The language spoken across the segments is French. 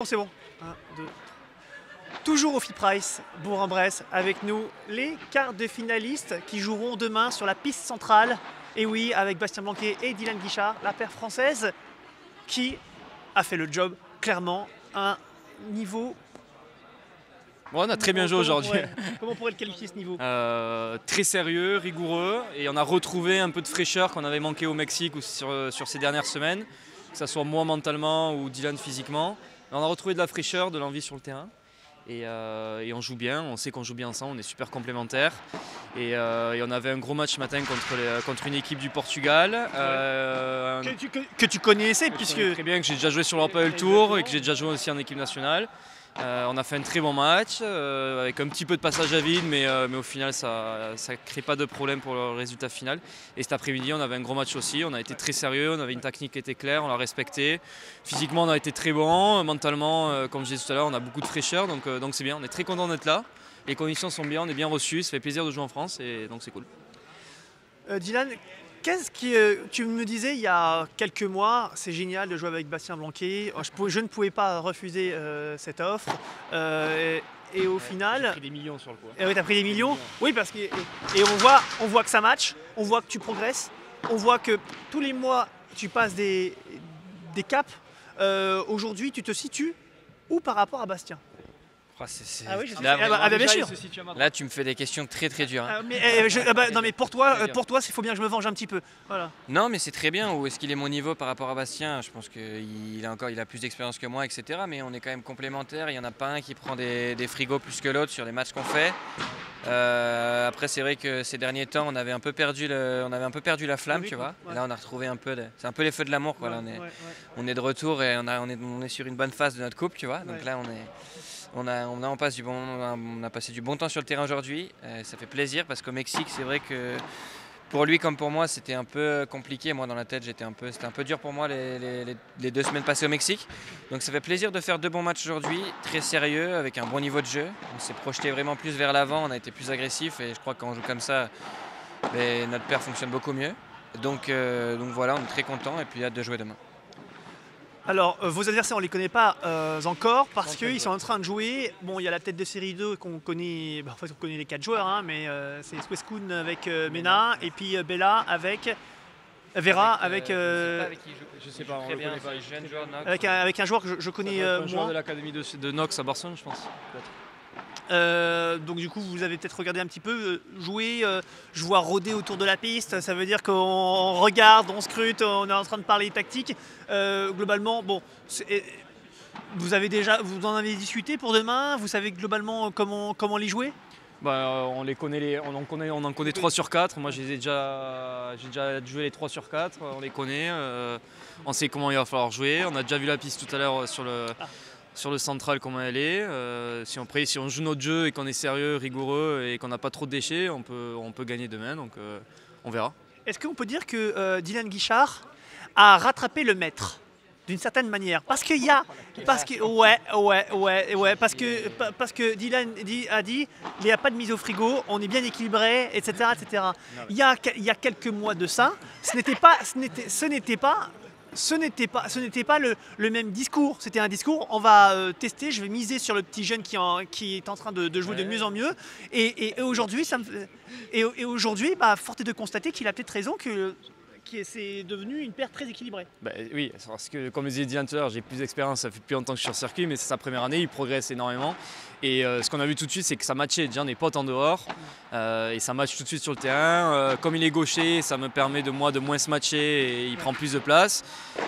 Bon, c'est bon. 1, 2. Toujours au FIPRICE, Bourg-en-Bresse, avec nous les quarts de finalistes qui joueront demain sur la piste centrale. Et oui, avec Bastien Blanquet et Dylan Guichard, la paire française qui a fait le job, clairement, à un niveau... Bon, on a très bien joué aujourd'hui. Comment on pourrait le qualifier ce niveau? Très sérieux, rigoureux, et on a retrouvé un peu de fraîcheur qu'on avait manqué au Mexique ou sur ces dernières semaines, que ce soit moi mentalement ou Dylan physiquement. On a retrouvé de la fraîcheur, de l'envie sur le terrain, et on joue bien, on sait qu'on joue bien ensemble, on est super complémentaires. Et on avait un gros match ce matin contre une équipe du Portugal. Que tu connaissais, puisque... Très bien, que j'ai déjà joué sur l'Europa Tour et que j'ai déjà joué aussi en équipe nationale. On a fait un très bon match, avec un petit peu de passage à vide, mais au final ça ne crée pas de problème pour le résultat final. Et cet après-midi on avait un gros match aussi, on a été très sérieux, on avait une technique qui était claire, on l'a respectée. Physiquement on a été très bon, mentalement comme je disais tout à l'heure on a beaucoup de fraîcheur, donc c'est bien, on est très content d'être là. Les conditions sont bien, on est bien reçus, ça fait plaisir de jouer en France et donc c'est cool. Dylan, qu'est-ce qui, tu me disais il y a quelques mois, c'est génial de jouer avec Bastien Blanquet, je ne pouvais pas refuser cette offre, et au final... J'ai pris des millions sur le coup. Oui, tu as pris des millions. Oui, parce que et on voit que ça match, on voit que tu progresses, on voit que tous les mois tu passes des caps. Aujourd'hui, tu te situes où par rapport à Bastien? Ah oui, bien sûr. Là, tu me fais des questions très très dures. Hein. Non, mais pour toi, il faut bien que je me venge un petit peu. Voilà. Non, mais c'est très bien. Où est-ce qu'il est mon niveau par rapport à Bastien? Je pense qu'il a plus d'expérience que moi, etc. Mais on est quand même complémentaires. Il n'y en a pas un qui prend des frigos plus que l'autre sur les matchs qu'on fait. Après, c'est vrai que ces derniers temps, on avait un peu perdu la flamme, tu vois. Ouais. Là, on a retrouvé un peu, c'est un peu les feux de l'amour, quoi. Là, on est de retour et on est sur une bonne phase de notre couple, tu vois. Donc là, on a passé du bon temps sur le terrain aujourd'hui. Ça fait plaisir parce qu'au Mexique, c'est vrai que pour lui comme pour moi, c'était un peu compliqué. Moi, dans la tête, c'était un peu dur pour moi les 2 semaines passées au Mexique. Donc ça fait plaisir de faire 2 bons matchs aujourd'hui, très sérieux, avec un bon niveau de jeu. On s'est projeté vraiment plus vers l'avant, on a été plus agressif et je crois que quand on joue comme ça, notre paire fonctionne beaucoup mieux. Donc voilà, on est très contents et puis hâte de jouer demain. Alors, vos adversaires, on ne les connaît pas encore parce qu'ils sont en train de jouer. Bon, il y a la tête de série 2 qu'on connaît, on connaît les 4 joueurs, hein, mais c'est Sweskun avec Mena et puis Bella avec Vera avec. Je sais pas, on le connaît pas. Avec un joueur que je connais un moins. Joueur de l'académie de Knox à Barcelone, je pense. Donc du coup vous avez peut-être regardé un petit peu jouer, je vois rôder autour de la piste, ça veut dire qu'on regarde, on scrute, on est en train de parler tactique. Globalement, bon, vous en avez discuté pour demain, vous savez globalement comment les jouer? On les connaît, on en connaît 3 sur 4. Moi j'ai déjà joué les 3 sur 4, on les connaît, on sait comment il va falloir jouer, on a déjà vu la piste tout à l'heure sur le central comment elle est. Si on joue notre jeu et qu'on est sérieux, rigoureux et qu'on n'a pas trop de déchets, on peut gagner demain, donc on verra. Est-ce qu'on peut dire que Dylan Guichard a rattrapé le maître d'une certaine manière? Parce qu'il y a... Parce que Dylan a dit il n'y a pas de mise au frigo, on est bien équilibré, etc. etc. Il y a quelques mois de ça, ce n'était pas le même discours. C'était un discours, on va tester, je vais miser sur le petit jeune qui est en train de jouer de mieux en mieux. Et aujourd'hui, force est de constater qu'il a peut-être raison que c'est devenu une paire très équilibrée. Oui, parce que comme je disais Dylan tout à l'heure, j'ai plus d'expérience, ça fait plus longtemps que je suis sur circuit, mais c'est sa première année, il progresse énormément. Et ce qu'on a vu tout de suite, c'est que ça matchait. Déjà, on n'est pas en dehors et ça matche tout de suite sur le terrain. Comme il est gaucher, ça me permet de moins se matcher et il prend plus de place.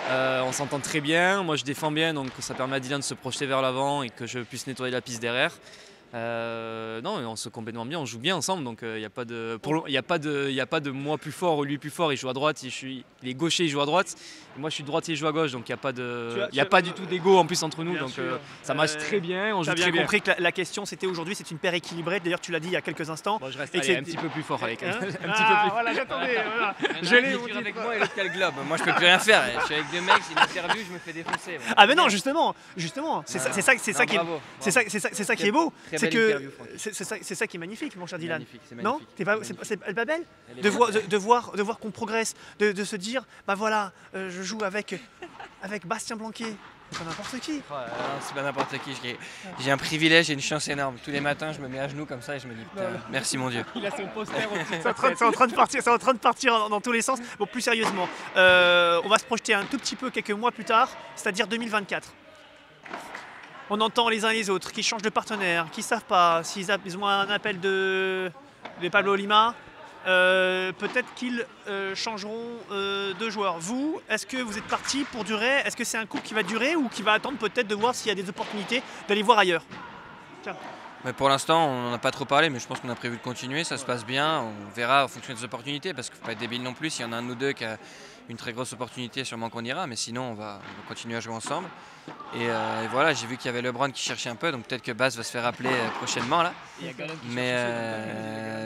On s'entend très bien, moi je défends bien, donc ça permet à Dylan de se projeter vers l'avant et que je puisse nettoyer la piste derrière. Non, on se complètement bien, on joue bien ensemble, donc il n'y a pas de moi plus fort ou lui plus fort. Il joue à droite, il est gaucher, il joue à droite. Et moi je suis droitier, il joue à gauche, donc il n'y a pas du tout d'ego en plus entre nous, donc ça marche très bien, on joue très bien. Tu as bien compris que la question c'était aujourd'hui, c'est une paire équilibrée. D'ailleurs tu l'as dit il y a quelques instants. Bon, je reste un petit peu plus fort avec elle. Voilà, j'attendais. Voilà. Je l'ai avec moi et l'autre qui a le globe. Moi je peux plus rien faire. Je suis avec 2 mecs, s'il m'interviewe, je me fais défoncer. Ah mais non, justement, c'est ça qui est beau. C'est ça qui est magnifique, mon cher Dylan. Non, elle est pas belle de voir qu'on progresse, de se dire, bah voilà, je joue avec Bastien Blanquet, C'est pas n'importe qui. Non, c'est pas n'importe qui. J'ai un privilège et une chance énorme. Tous les matins, je me mets à genoux comme ça et je me dis putain, merci mon Dieu. Il a son poster c'est en train de partir dans tous les sens. Bon, plus sérieusement, on va se projeter un tout petit peu quelques mois plus tard, c'est-à-dire 2024. On entend les uns les autres qui changent de partenaire, qui ne savent pas s'ils ont un appel de Pablo Lima. Peut-être qu'ils changeront de joueur. Vous, est-ce que vous êtes parti pour durer? Est-ce que c'est un coup qui va durer ou qui va attendre peut-être de voir s'il y a des opportunités d'aller voir ailleurs? Tiens. Mais pour l'instant, on n'en a pas trop parlé, mais je pense qu'on a prévu de continuer. Ça se passe bien. On verra en fonction des opportunités, parce qu'il ne faut pas être débile non plus. S'il y en a un ou deux qui a une très grosse opportunité, sûrement qu'on ira. Mais sinon, on va continuer à jouer ensemble. Et voilà, j'ai vu qu'il y avait LeBron qui cherchait un peu, donc peut-être que Bas va se faire appeler prochainement là.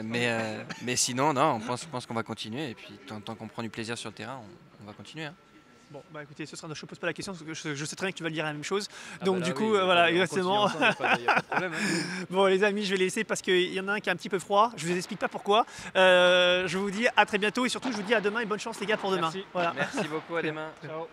Mais sinon, non, je pense qu'on va continuer. Et puis tant qu'on prend du plaisir sur le terrain, on va continuer. Hein. Bon, bah écoutez, ce sera, je ne pose pas la question parce que je sais très bien que tu vas dire la même chose. Donc du coup, voilà, exactement. Il n'y a pas de problème. Hein. Bon les amis, je vais laisser parce qu'il y en a un qui est un petit peu froid. Je ne vous explique pas pourquoi. Je vous dis à très bientôt et surtout je vous dis à demain et bonne chance les gars pour demain. Merci, voilà. Merci beaucoup, à demain. Ciao.